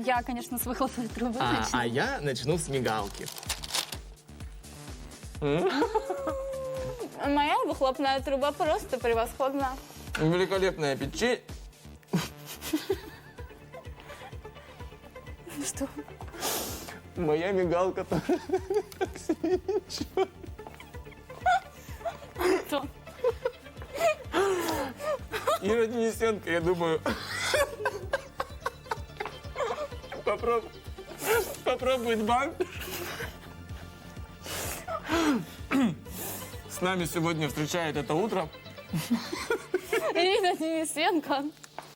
Я, конечно, с выхлопной трубы начну. А я начну с мигалки. Моя выхлопная труба просто превосходна. Великолепное печенье. Что? Моя мигалка тоже. Что? Ира Денисенко, я думаю, попробует банк. С нами сегодня встречает это утро Ирина Денисенко.